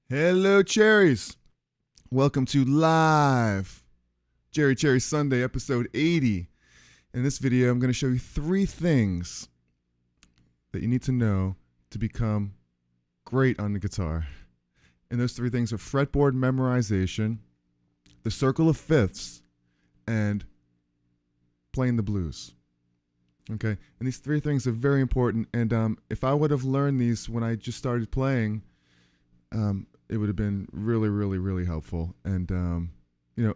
Hello, cherries. Welcome to Live Cherry Sunday, episode 80. In this video, I'm going to show you 3 things that you need to know to become great on the guitar. And those 3 things are fretboard memorization, the circle of fifths, and playing the blues. Okay, and these 3 things are very important. And if I would have learned these when I just started playing, it would have been really, really, really helpful. And,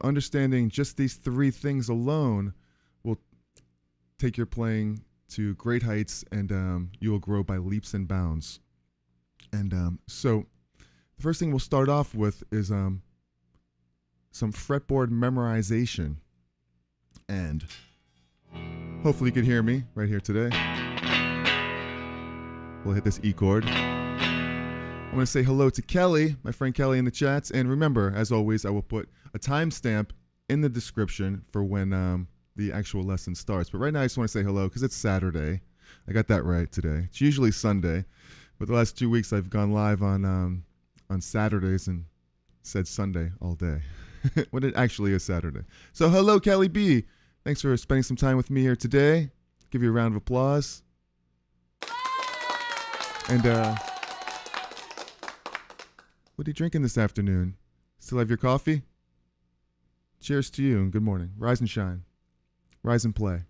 understanding just these 3 things alone will take your playing to great heights, and you will grow by leaps and bounds. And so the first thing we'll start off with is some fretboard memorization. And hopefully you can hear me right here today. We'll hit this E chord. I want to say hello to Kelly, my friend Kelly in the chats. And remember, as always, I will put a timestamp in the description for when the actual lesson starts. But right now I just want to say hello because it's Saturday. I got that right today. It's usually Sunday, but the last 2 weeks I've gone live on Saturdays and said Sunday all day when it actually is Saturday. So hello, Kelly B. Thanks for spending some time with me here today. Give you a round of applause. And what are you drinking this afternoon? Still have your coffee? Cheers to you and good morning. Rise and shine. Rise and play.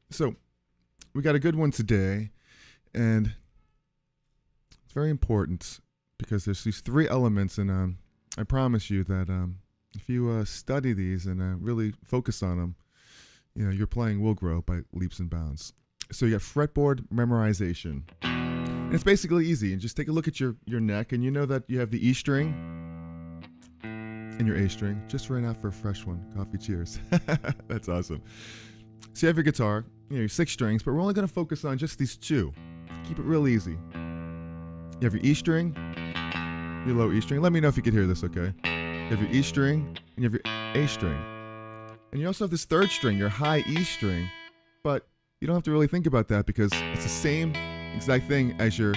So, we got a good one today, and it's very important because there's these 3 elements, and I promise you that if you study these and really focus on them, your playing will grow by leaps and bounds. So you got fretboard memorization. And it's basically easy. And just take a look at your neck, and you know that you have the E string and your A string. Just right out for a fresh one. Coffee cheers. That's awesome. So you have your guitar, your 6 strings, but we're only going to focus on just these 2. Keep it real easy. You have your E string, your low E string. Let me know if you can hear this, okay? You have your E string, and you have your A string. And you also have this 3rd string, your high E string, but you don't have to really think about that because it's the same exact thing as your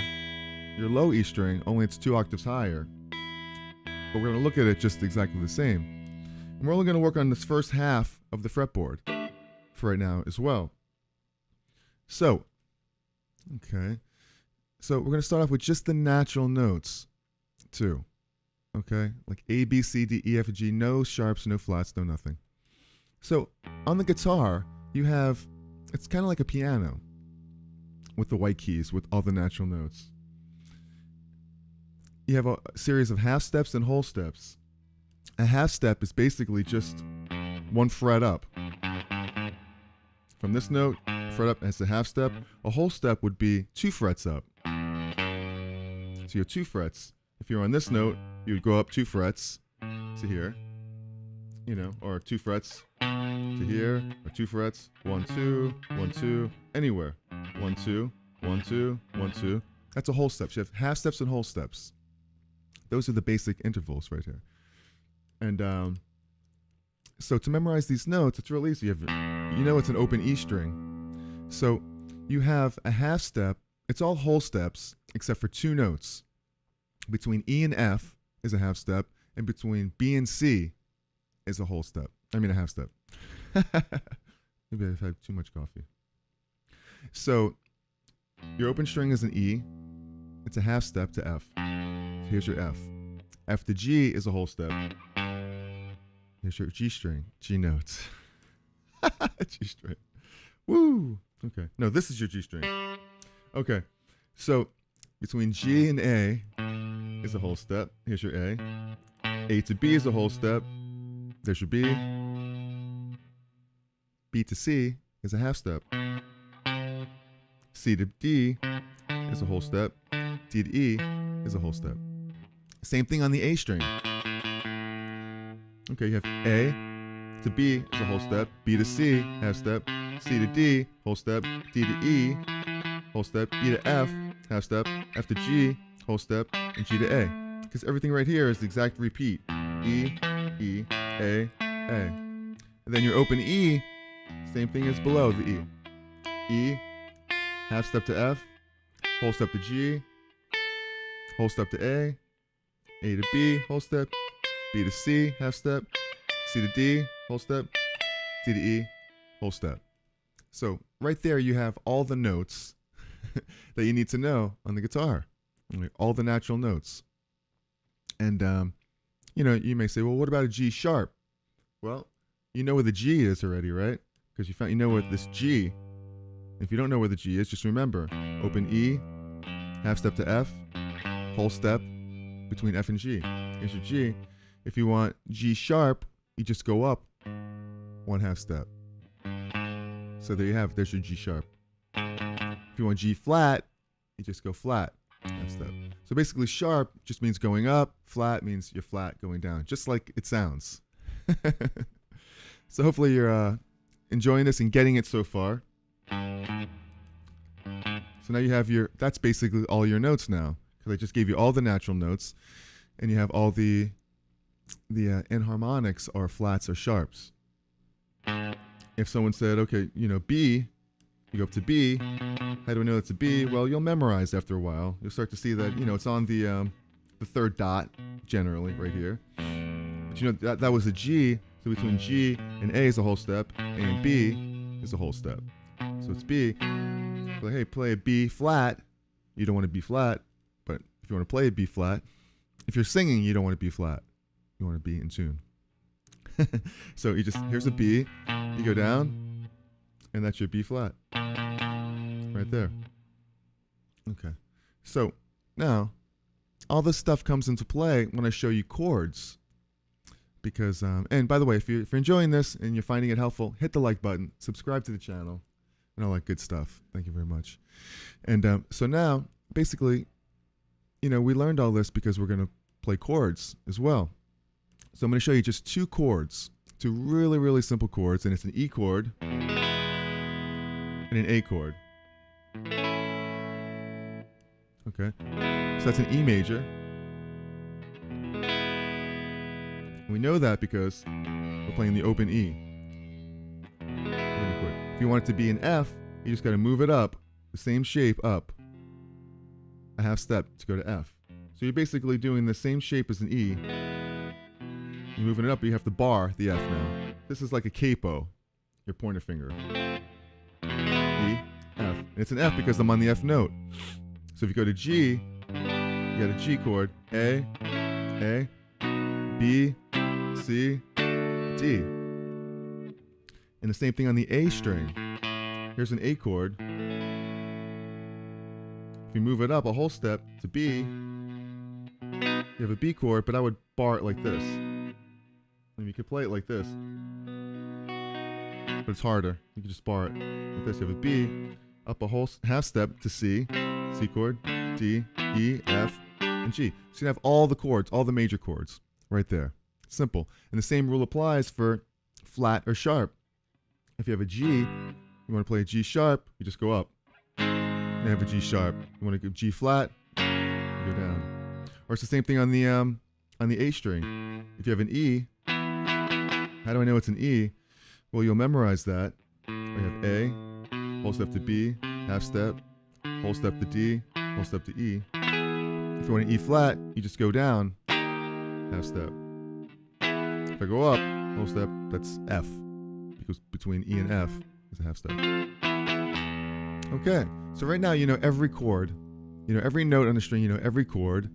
low E string, only it's 2 octaves higher. But we're going to look at it just exactly the same. And we're only going to work on this first half of the fretboard for right now as well. So, okay. So we're going to start off with just the natural notes too. Okay? Like A, B, C, D, E, F, G, no sharps, no flats, no nothing. So on the guitar, you have, it's kind of like a piano with the white keys, with all the natural notes. You have a series of half steps and whole steps. A half step is basically just 1 fret up. From this note, fret up as a half step. A whole step would be 2 frets up. So you have 2 frets. If you're on this note, you would go up 2 frets to here, or 2 frets to here, or 2 frets, 1, 2, 1, 2, anywhere. 1, 2, 1, 2, 1, 2. That's a whole step. You have half steps and whole steps. Those are the basic intervals right here. And so to memorize these notes, it's real easy. It's an open E string. So you have a half step. It's all whole steps except for 2 notes. Between E and F is a half step, and between B and C is a whole step. I mean a half step. Maybe I've had too much coffee. So your open string is an E. It's a half step to F. So here's your F. F to G is a whole step. Here's your G string. G notes. G string. Woo! Okay. No, this is your G string. Okay. So between G and A is a whole step. Here's your A. A to B is a whole step. There's your B. B to C is a half step. C to D is a whole step. D to E is a whole step. Same thing on the A string. Okay, you have A to B is a whole step. B to C, half step. C to D, whole step. D to E, whole step. E to F, half step. F to G, whole step. And G to A. Because everything right here is the exact repeat. E, E, A, A. And then your open E, same thing as below the E. E, half step to F, whole step to G, whole step to A to B, whole step, B to C, half step, C to D, whole step, D to E, whole step. So right there you have all the notes that you need to know on the guitar, all the natural notes. And you know, you may say, well, what about a G sharp? Well, you know where the G is already, right? Because you know where this G. If you don't know where the G is, just remember, open E, half step to F, whole step between F and G. Here's your G. If you want G sharp, you just go up one half step. So there you have it. There's your G sharp. If you want G flat, you just go flat half step. So basically sharp just means going up, flat means you're flat going down, just like it sounds. So hopefully you're enjoying this and getting it so far. So now you have that's basically all your notes now, because I just gave you all the natural notes, and you have all the enharmonics or flats or sharps. If someone said, okay, you know, B, you go up to B, how do I know it's a B? Well, you'll memorize after a while. You'll start to see that, you know, it's on the third dot, generally, right here. But you know, that was a G, so between G and A is a whole step, A and B is a whole step. So it's B. So, hey, play a B flat. You don't want to B flat, but if you want to play a B flat, if you're singing, you don't want to B flat. You want to be in tune. So here's a B, you go down, and that's your B flat. Right there. Okay. So now, all this stuff comes into play when I show you chords. Because, and by the way, if you're enjoying this and you're finding it helpful, hit the like button, subscribe to the channel, and all that good stuff. Thank you very much. And so now, basically, you know, we learned all this because we're going to play chords as well. So I'm going to show you just two chords, two really, really simple chords, and it's an E chord and an A chord. Okay, so that's an E major. We know that because we're playing the open E. If you want it to be an F, you just got to move it up, the same shape up, a half step to go to F. So you're basically doing the same shape as an E. You're moving it up, but you have to bar the F now. This is like a capo, your pointer finger. E, F. And it's an F because I'm on the F note. So if you go to G, you got a G chord, A, B, C, D. And the same thing on the A string. Here's an A chord. If you move it up a whole step to B, you have a B chord, but I would bar it like this. And you could play it like this, but it's harder. You can just bar it like this. You have a B, up a whole half step to C, C chord, D, E, F, and G. So you have all the chords, all the major chords right there. Simple. And the same rule applies for flat or sharp. If you have a G, you want to play a G sharp, you just go up. You have a G sharp. You want to go G flat, you go down. Or it's the same thing on the A string. If you have an E, how do I know it's an E? Well, you'll memorize that. We have A, whole step to B, half step, whole step to D, whole step to E. If you want an E flat, you just go down, half step. If I go up, whole step, that's F. Because between E and F is a half step. Okay, so right now you know every chord. You know every note on the string, you know every chord.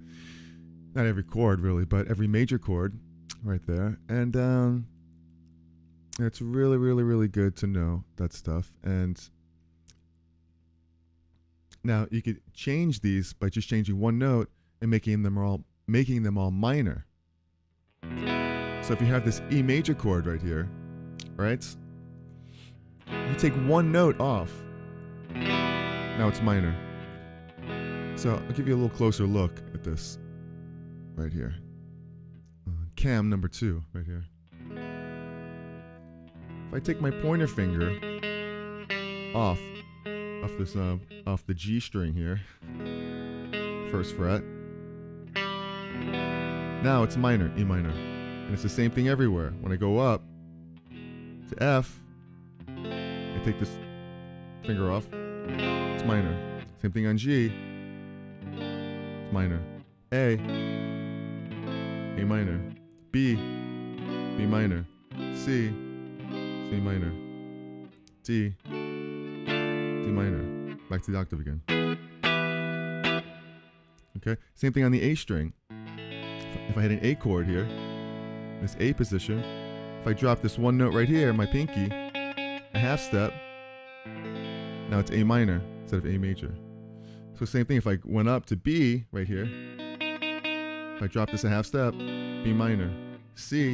Not every chord really, but every major chord right there. And it's really, really, really good to know that stuff. And now you could change these by just changing one note and making them all minor. So if you have this E major chord right here, right? You take one note off. Now it's minor. So I'll give you a little closer look at this right here. Cam number 2 right here. If I take my pointer finger off the G string here, first fret, now it's minor, E minor. And it's the same thing everywhere. When I go up to F, I take this finger off, it's minor. Same thing on G, minor. A minor. B minor. C minor. D minor. Back to the octave again. Okay, same thing on the A string. If I hit an A chord here, this A position, if I drop this one note right here, my pinky, a half step, now it's A minor instead of A major. So same thing, if I went up to B right here, if I drop this a half step, B minor. C,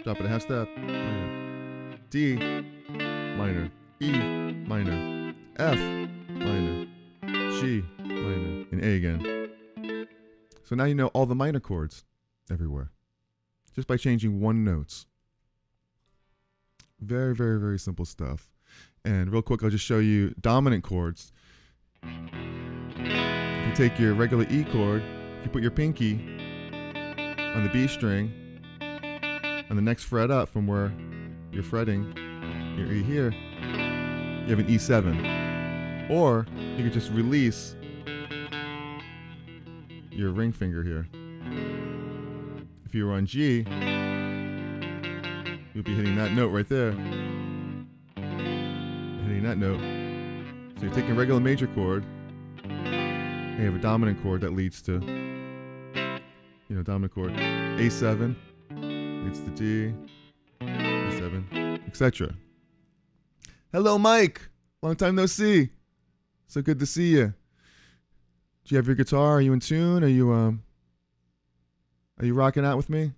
drop it a half step, minor. D, minor. E, minor. F, minor. G, minor. And A again. So now you know all the minor chords everywhere, just by changing one note. Very, very, very simple stuff. And real quick, I'll just show you dominant chords. If you take your regular E chord, if you put your pinky on the B string, on the next fret up from where you're fretting your E here, you have an E7. Or you could just release your ring finger here. If you were on G, you'll be hitting that note right there. Hitting that note. So you're taking a regular major chord, and you have a dominant chord that leads to, dominant chord. A7 leads to D, A7, etc. Hello, Mike. Long time no see. So good to see you. Do you have your guitar? Are you in tune? Are you rocking out with me?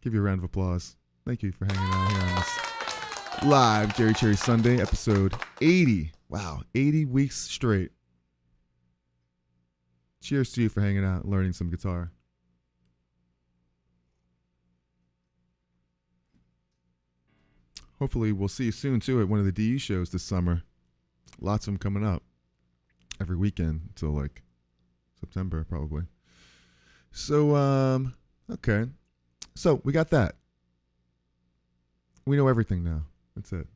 Give you a round of applause. Thank you for hanging out here on this live Jerry Cherry Sunday, episode 80. Wow, 80 weeks straight. Cheers to you for hanging out and learning some guitar. Hopefully we'll see you soon, too, at one of the DU shows this summer. Lots of them coming up every weekend until, like, September, probably. So, okay. So, we got that. We know everything now. That's it.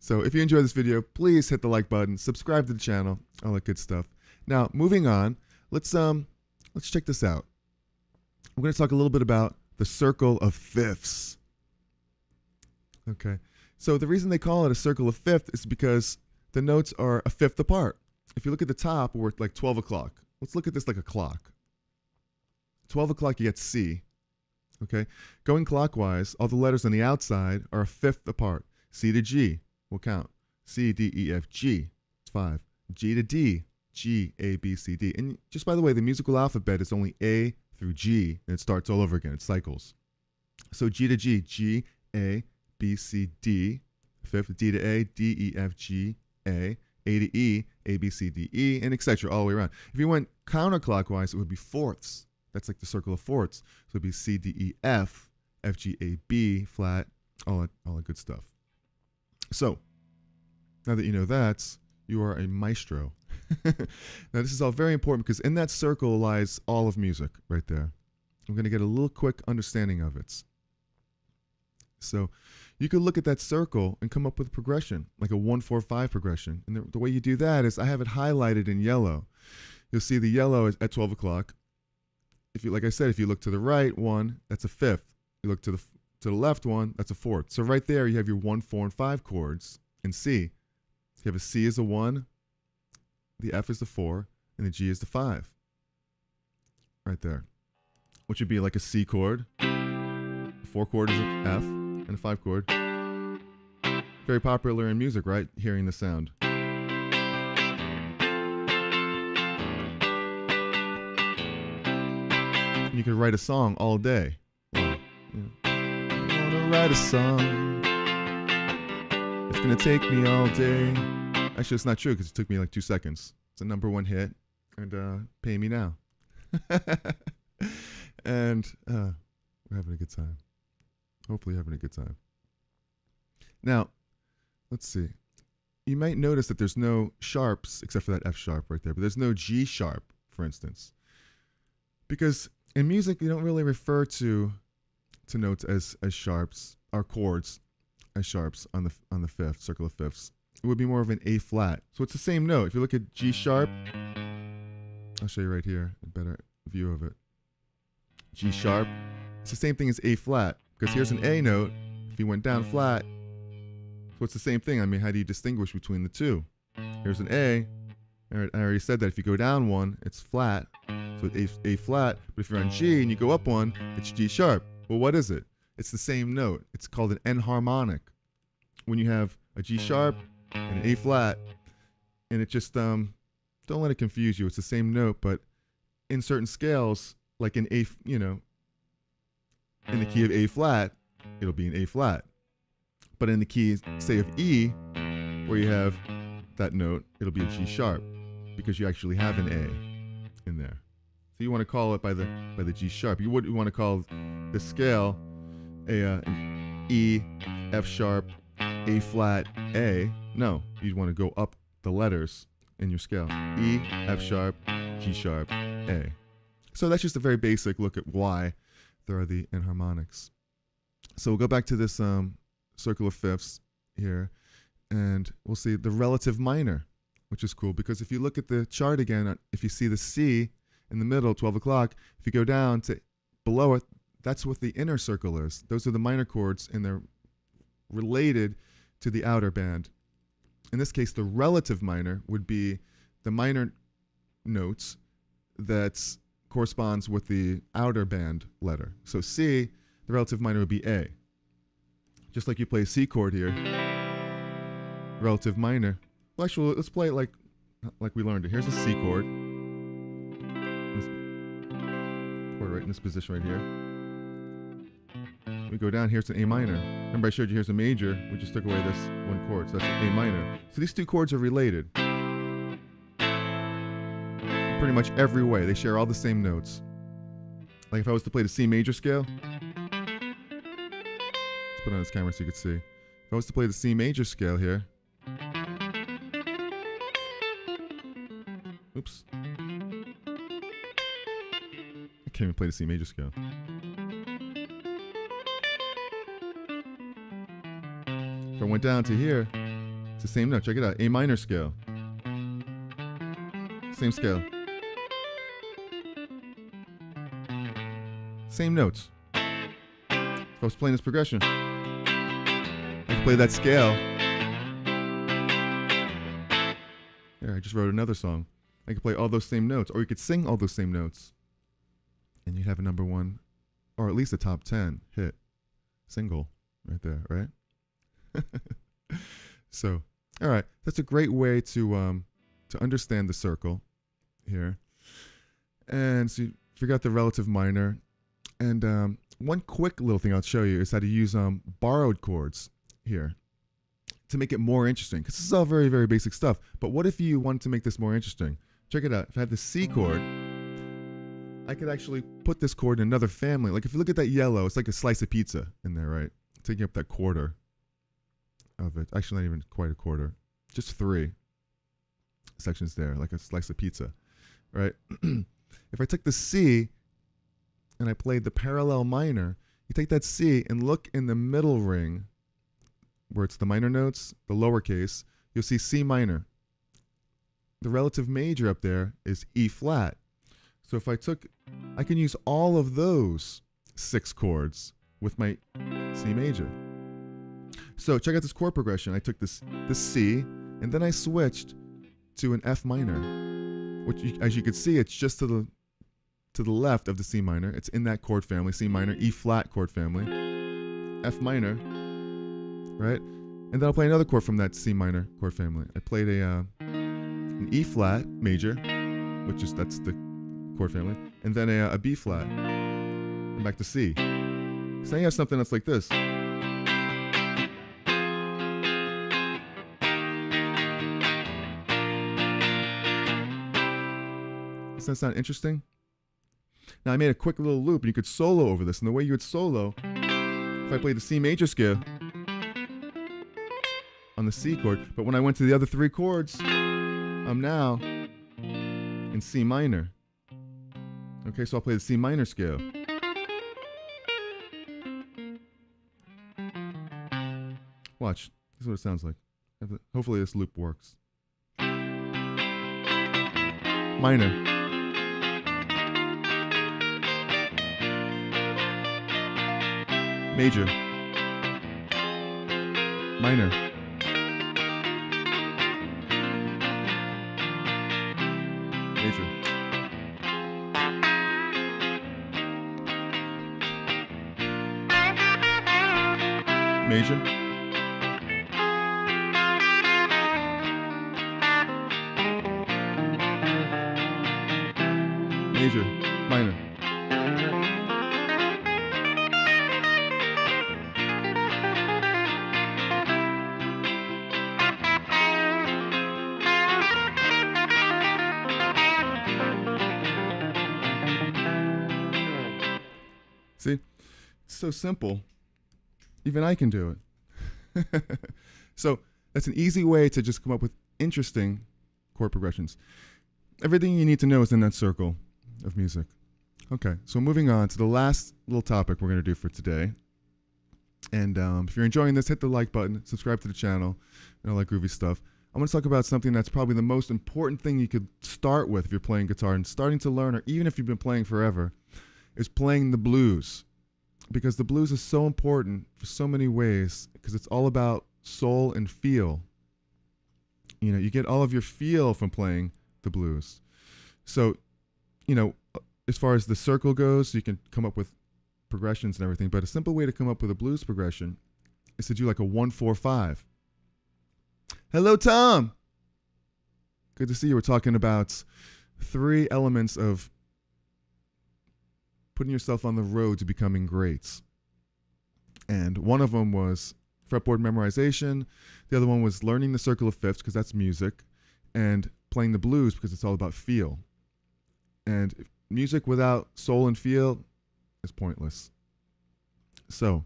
So, if you enjoyed this video, please hit the like button, subscribe to the channel, all that good stuff. Now, moving on, let's check this out. We're going to talk a little bit about the circle of fifths. Okay. So, the reason they call it a circle of fifths is because the notes are a fifth apart. If you look at the top, we're at like 12 o'clock. Let's look at this like a clock. 12 o'clock, you get C. Okay? Going clockwise, all the letters on the outside are a fifth apart. C to G will count. C, D, E, F, G. It's 5. G to D. G, A, B, C, D. And just by the way, the musical alphabet is only A through G, and it starts all over again. It cycles. So G to G. G, A, B, C, D. Fifth. D to A. D, E, F, G, A. A to E, A, B, C, D, E, and etc. all the way around. If you went counterclockwise, it would be fourths. That's like the circle of fourths. So it'd be C, D, E, F, F, G, A, B, flat, all that good stuff. So, now that you know that, you are a maestro. Now, this is all very important because in that circle lies all of music right there. I'm going to get a little quick understanding of it. So, you could look at that circle and come up with a progression, like a 1-4-5 progression. And the way you do that is I have it highlighted in yellow. You'll see the yellow is at 12 o'clock. If you, like I said, if you look to the right one, that's a fifth. You look to the left one, that's a fourth. So right there, you have your 1, 4, and 5 chords in C. You have a C as a 1, the F is the 4, and the G is the 5. Right there. Which would be like a C chord. A 4 chord is an F. And a 5 chord. Very popular in music, right? Hearing the sound. You could write a song all day. I wanna write a song. It's gonna take me all day. Actually, it's not true because it took me like 2 seconds. It's a #1 hit, and pay me now. And we're having a good time. Hopefully having a good time. Now, let's see. You might notice that there's no sharps except for that F sharp right there, but there's no G sharp, for instance. Because in music, you don't really refer to notes as sharps, or chords as sharps on the fifth, circle of fifths. it would be more of an A flat. So it's the same note. If you look at G sharp, I'll show you right here, a better view of it. G sharp, it's the same thing as A flat, because here's an A note. If you went down flat, so it's the same thing. I mean, how do you distinguish between the two? Here's an A. I already said that if you go down one, it's flat, so it's A flat. But if you're on G and you go up one, it's G sharp. Well, what is it? It's the same note. It's called an enharmonic. When you have a G sharp and an A flat, and it just don't let it confuse you. It's the same note, but in certain scales, like in A, you know, in the key of A flat, it'll be an A flat. But in the key, say of E, where you have that note, it'll be a G sharp, because you actually have an A in there. So you want to call it by the G sharp. You wouldn't want to call the scale an E, F sharp, A flat, A. No, you'd want to go up the letters in your scale. E, F sharp, G sharp, A. So that's just a very basic look at why there are the enharmonics. So we'll go back to this circle of fifths here, and we'll see the relative minor, which is cool, because if you look at the chart again, if you see the C in the middle, 12 o'clock, if you go down to below it, that's what the inner circle is. Those are the minor chords, and they're related to the outer band. In this case, the relative minor would be the minor notes that corresponds with the outer band letter. So C, the relative minor would be A. Just like you play a C chord here, relative minor. Well, actually, let's play it like we learned it. Here's a C chord. This chord right in this position right here. We go down, here's an A minor. Remember I showed you here's a major. We just took away this one chord, so that's an A minor. So these two chords are related. Pretty much every way. They share all the same notes. Like if I was to play the C major scale, let's put it on this camera so you can see. If I was to play the C major scale here, oops. I can't even play the C major scale. If I went down to here, it's the same note. Check it out. A minor scale. Same scale. Same notes. If I was playing this progression, I could play that scale. There, I just wrote another song. I could play all those same notes, or you could sing all those same notes, and you'd have a number one, or at least a top 10 hit single right there, right? So, all right, that's a great way to understand the circle here. And so you forgot the relative minor. And one quick little thing I'll show you is how to use borrowed chords here to make it more interesting, because this is all very, very basic stuff. But what if you wanted to make this more interesting? Check it out. If I had the C chord, I could actually put this chord in another family. Like if you look at that yellow, it's like a slice of pizza in there, right? Taking up that quarter of it. Actually, not even quite a quarter. Just 3 sections there, like a slice of pizza, right? If I took the C and I played the parallel minor, you take that C and look in the middle ring where it's the minor notes, the lowercase, you'll see C minor. The relative major up there is E flat. So if I can use all of those 6 chords with my C major. So check out this chord progression. I took this C, and then I switched to an F minor, which as you can see, it's just to the left of the C minor. It's in that chord family, C minor, E flat chord family, F minor, right? And then I'll play another chord from that C minor chord family. I played an E flat major, that's the chord family, and then a B flat, and back to C. So now you have something that's like this. Does that sound interesting? Now I made a quick little loop, and you could solo over this. And the way you would solo, if I played the C major scale on the C chord, but when I went to the other 3 chords, I'm now in C minor. Okay, so I'll play the C minor scale. Watch. This is what it sounds like. Hopefully this loop works. Minor. Major. Minor. Major. Major. Major. Minor. See, it's so simple. Even I can do it. So that's an easy way to just come up with interesting chord progressions. Everything you need to know is in that circle of music. Okay, so moving on to the last little topic we're going to do for today. And if you're enjoying this, hit the like button, subscribe to the channel, and all that groovy stuff. I'm going to talk about something that's probably the most important thing you could start with if you're playing guitar and starting to learn, or even if you've been playing forever, is playing the blues. Because the blues is so important for so many ways, because it's all about soul and feel. You know, you get all of your feel from playing the blues. So, you know, as far as the circle goes, you can come up with progressions and everything, but a simple way to come up with a blues progression is to do like a 1-4-5. Hello, Tom. Good to see you. We're talking about 3 elements of putting yourself on the road to becoming great. And one of them was fretboard memorization. The other one was learning the circle of fifths, because that's music, and playing the blues, because it's all about feel. And music without soul and feel is pointless. So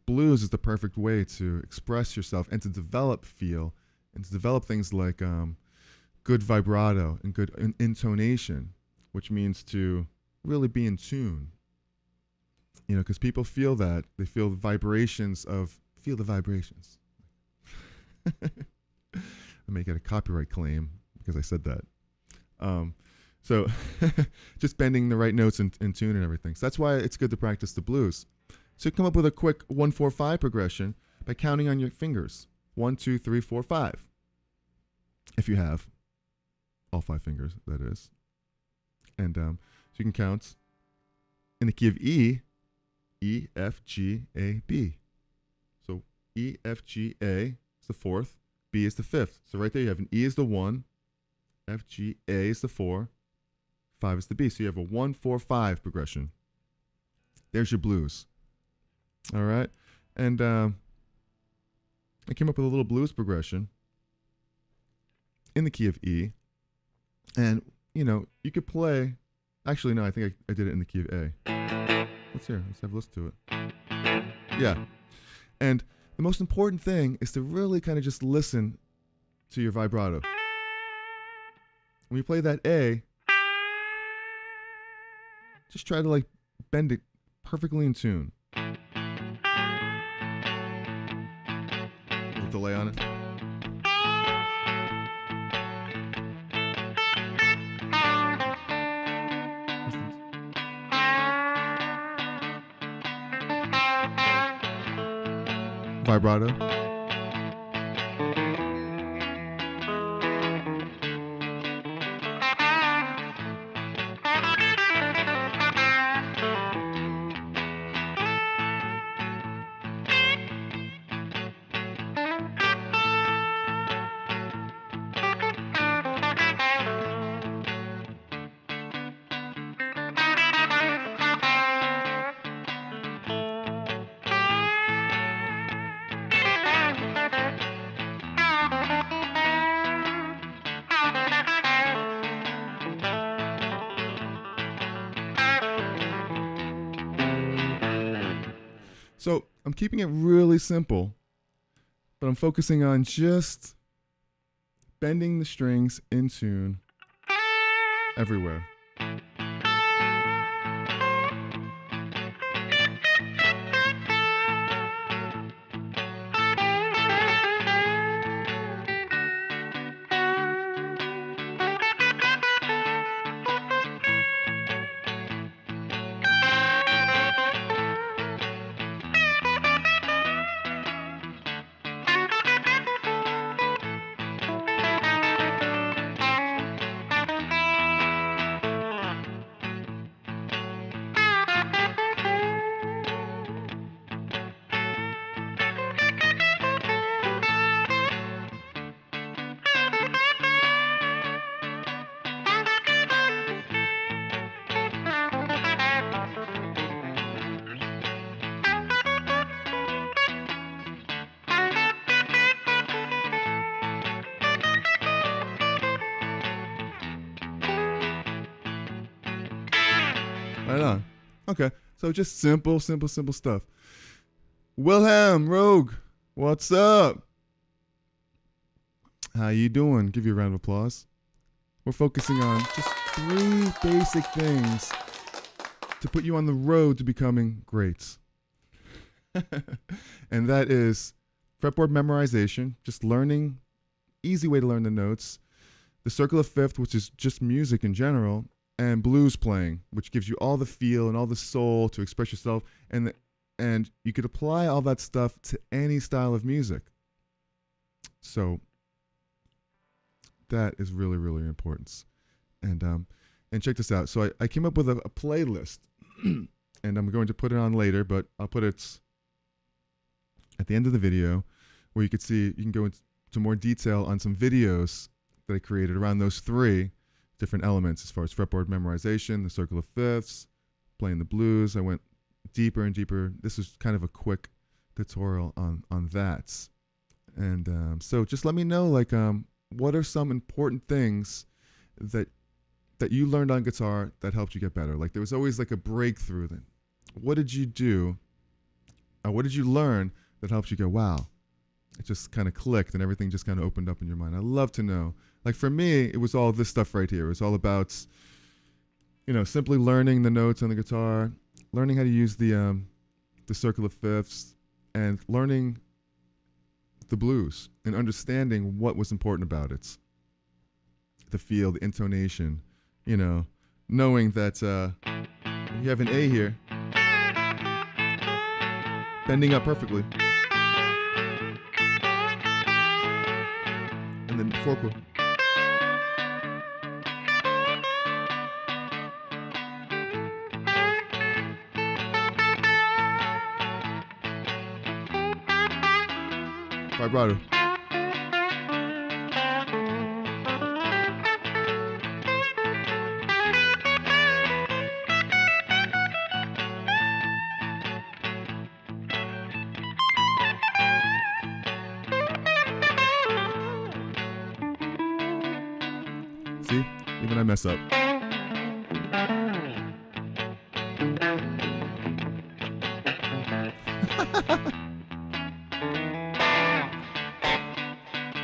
blues is the perfect way to express yourself and to develop feel and to develop things like good vibrato and good intonation, which means to really be in tune. You know, because people feel that. They feel the vibrations. I may get a copyright claim because I said that. So just bending the right notes in tune and everything. So that's why it's good to practice the blues. So you come up with a quick 1-4-5 progression by counting on your fingers. 1, 2, 3, 4, 5. If you have all 5 fingers, that is. And so you can count in the key of E, E, F, G, A, B. So E, F, G, A is the 4th, B is the 5th. So right there you have an E is the 1, F, G, A is the 4, 5 is the B. So you have a 1-4-5 progression. There's your blues. All right. And I came up with a little blues progression in the key of E. And, you know, you could play. Actually, no, I think I did it in the key of A. Let's hear. Let's have a listen to it. Yeah. And the most important thing is to really kind of just listen to your vibrato. When you play that A, just try to like bend it perfectly in tune. A little delay on it. Vibrato. So I'm keeping it really simple, but I'm focusing on just bending the strings in tune everywhere. Right on. Okay, so just simple stuff. Wilhelm Rogue, what's up? How you doing? Give you a round of applause. We're focusing on just 3 basic things to put you on the road to becoming great. And that is fretboard memorization, just learning, easy way to learn the notes. The circle of fifth, which is just music in general, and blues playing, which gives you all the feel and all the soul to express yourself. And you could apply all that stuff to any style of music. So that is really, really important. And check this out. So I came up with a playlist, and I'm going to put it on later, but I'll put it at the end of the video, where you can go into more detail on some videos that I created around those 3 different elements, as far as fretboard memorization, the circle of fifths, playing the blues. I went deeper and deeper. This is kind of a quick tutorial on that. And so just let me know, like, what are some important things that you learned on guitar that helped you get better? Like, there was always like a breakthrough then. What did you do? What did you learn that helped you go, wow, it just kind of clicked and everything just kind of opened up in your mind? I love to know. Like, for me, it was all this stuff right here. It was all about, simply learning the notes on the guitar, learning how to use the circle of fifths, and learning the blues and understanding what was important about it. The feel, the intonation, knowing that you have an A here, bending up perfectly. And then 4 chord. Vibrato. See? Even I mess up.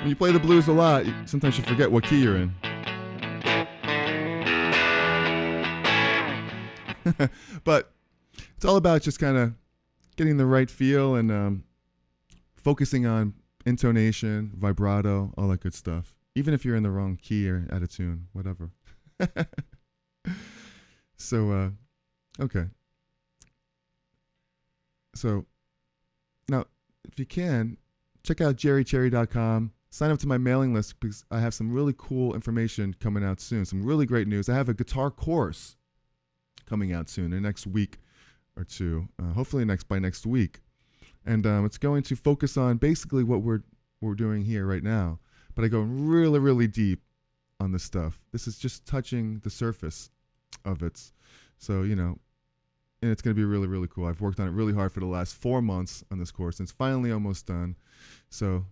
When you play the blues a lot, sometimes you forget what key you're in. But it's all about just kind of getting the right feel and focusing on intonation, vibrato, all that good stuff. Even if you're in the wrong key or out of tune, whatever. So, okay. So, now, if you can, check out jerrycherry.com. Sign up to my mailing list because I have some really cool information coming out soon. Some really great news. I have a guitar course coming out soon, in the next week or 2. Hopefully by next week. And it's going to focus on basically what we're doing here right now. But I go really, really deep on this stuff. This is just touching the surface of it. So, and it's going to be really, really cool. I've worked on it really hard for the last 4 months on this course, and it's finally almost done. So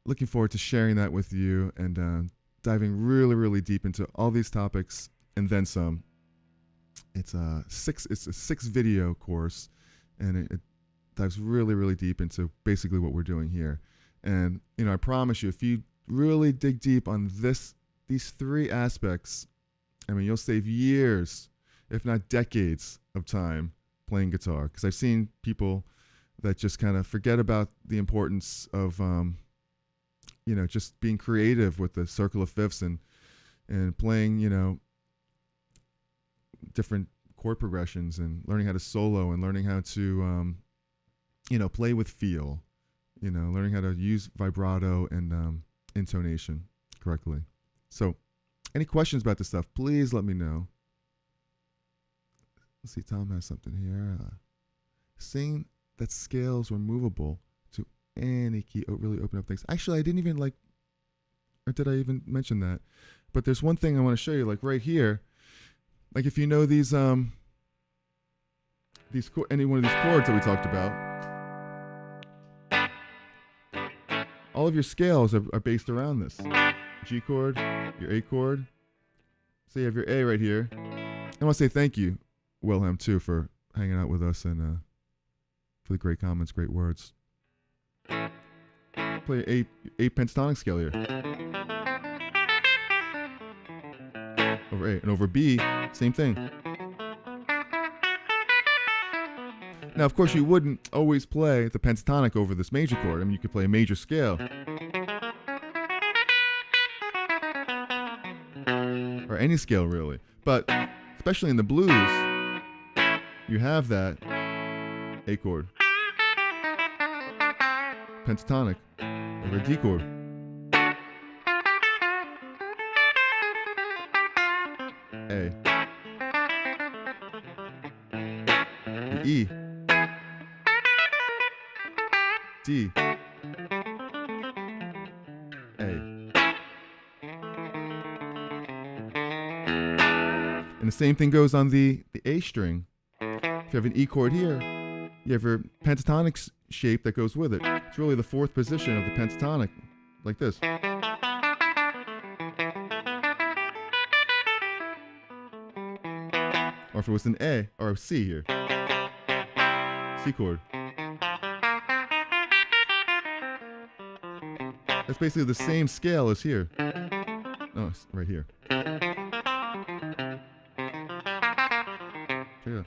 looking forward to sharing that with you and diving really, really deep into all these topics and then some. It's a 6 video course, and it dives really, really deep into basically what we're doing here. And, I promise you, if you really dig deep on these 3 aspects, you'll save years, if not decades, of time playing guitar. Because I've seen people that just kind of forget about the importance of, just being creative with the circle of fifths and playing, different chord progressions and learning how to solo and learning how to, play with feel, learning how to use vibrato and intonation correctly. So any questions about this stuff, please let me know. Let's see, Tom has something here. Seeing that scales were movable to any key really open up things. Actually, I didn't even or did I even mention that? But there's one thing I want to show you, like right here. Like if you know these any one of these chords that we talked about, all of your scales are based around this. G chord, your A chord. So you have your A right here. I want to say thank you Wilhelm too for hanging out with us and for the great comments, great words. Play eight pentatonic scale here. Over A. And over B, same thing. Now, of course, you wouldn't always play the pentatonic over this major chord. I mean, you could play a major scale. Or any scale, really. But, especially in the blues, you have that A chord. Pentatonic. Over a D chord. A. The E. D. A. And the same thing goes on the A string. If you have an E chord here, you have your pentatonic shape that goes with it. It's really the fourth position of the pentatonic, like this. Or if it was an A or a C here. C chord. That's basically the same scale as here. No, it's right here. Check it out.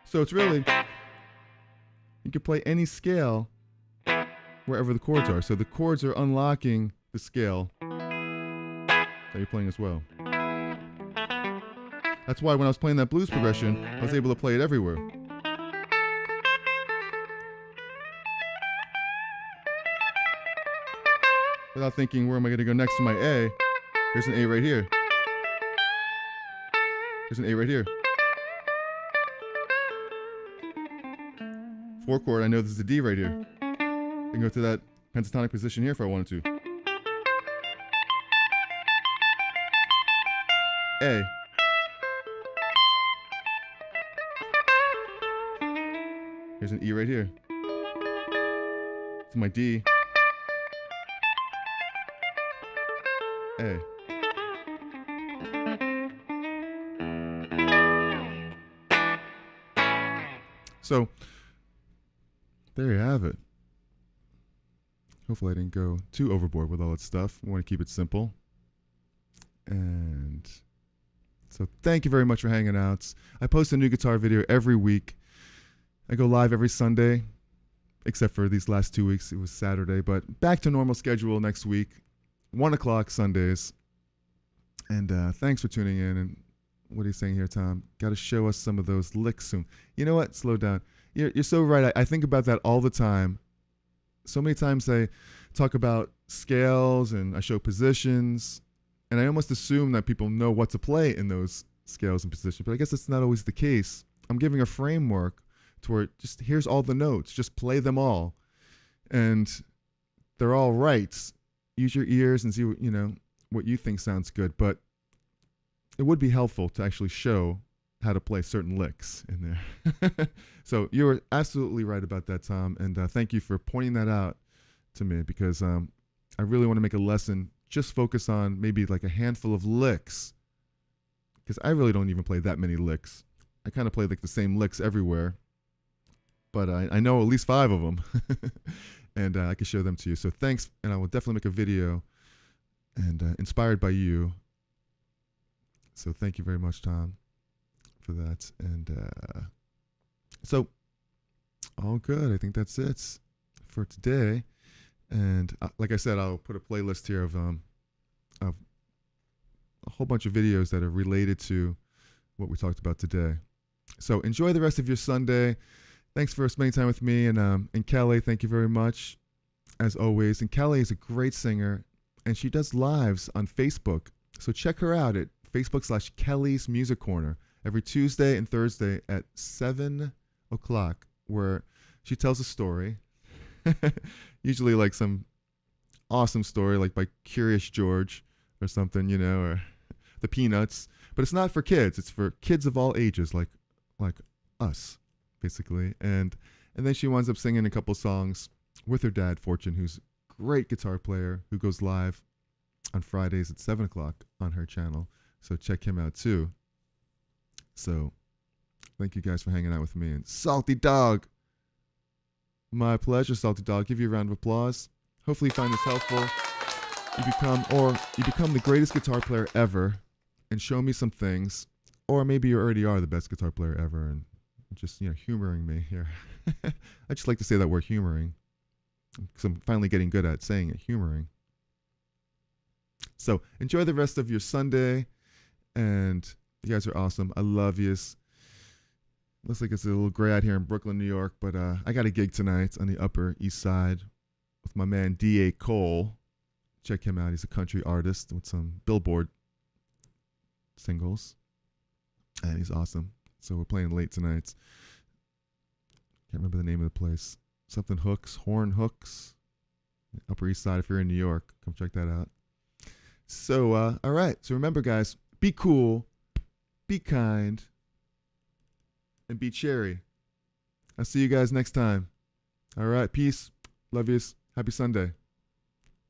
So it's really, you can play any scale wherever the chords are. So the chords are unlocking the scale that you're playing as well. That's why when I was playing that blues progression, I was able to play it everywhere. Without thinking, where am I going to go next to my A? Here's an A right here. Here's an A right here. 4 chord, I know this is a D right here. I can go to that pentatonic position here if I wanted to. A. Here's an E right here. It's my D. A. So, there you have it. Hopefully I didn't go too overboard with all that stuff. I want to keep it simple. And so thank you very much for hanging out. I post a new guitar video every week. I go live every Sunday, except for these last 2 weeks. It was Saturday, but back to normal schedule next week, 1 o'clock Sundays. And thanks for tuning in. And what are you saying here, Tom? Got to show us some of those licks soon. You know what? Slow down. You're so right. I think about that all the time. So many times I talk about scales and I show positions, and I almost assume that people know what to play in those scales and positions, but I guess that's not always the case. I'm giving a framework to where just here's all the notes, just play them all, and they're all right. Use your ears and see what you think sounds good, but it would be helpful to actually show how to play certain licks in there. So you were absolutely right about that, Tom, and thank you for pointing that out to me, because I really want to make a lesson, just focus on maybe like a handful of licks, because I really don't even play that many licks. I kind of play like the same licks everywhere, but I know at least 5 of them, and I can show them to you. So thanks, and I will definitely make a video and inspired by you. So thank you very much, Tom, for that. And so all good. I think that's it for today. And like I said, I'll put a playlist here of a whole bunch of videos that are related to what we talked about today. So enjoy the rest of your Sunday. Thanks for spending time with me. And Kelly, thank you very much, as always. And Kelly is a great singer, and she does lives on Facebook. So check her out at Facebook.com/Kelly's Music Corner every Tuesday and Thursday at 7 o'clock, where she tells a story, usually like some awesome story, like by Curious George or something, or the Peanuts. But it's not for kids. It's for kids of all ages, like us, basically. And then she winds up singing a couple songs with her dad, Fortune, who's a great guitar player, who goes live on Fridays at 7 o'clock on her channel. So check him out too. So thank you guys for hanging out with me. And Salty Dog, my pleasure, Salty Dog. Give you a round of applause. Hopefully you find this helpful. You become the greatest guitar player ever and show me some things. Or maybe you already are the best guitar player ever and just, humoring me here. I just like to say that word, humoring, because I'm finally getting good at saying it, humoring. So enjoy the rest of your Sunday, and you guys are awesome. I love yous. Looks like it's a little gray out here in Brooklyn, New York, but I got a gig tonight on the Upper East Side with my man D.A. Cole. Check him out. He's a country artist with some Billboard singles, and he's awesome. So we're playing late tonight. Can't remember the name of the place. Something Hooks, Horn Hooks, Upper East Side. If you're in New York, come check that out. So, all right. So remember, guys, be cool, be kind, and be cherry. I'll see you guys next time. All right. Peace. Love yous. Happy Sunday.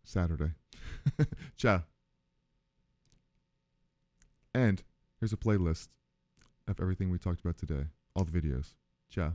Saturday. Ciao. And here's a playlist of everything we talked about today. All the videos. Ciao.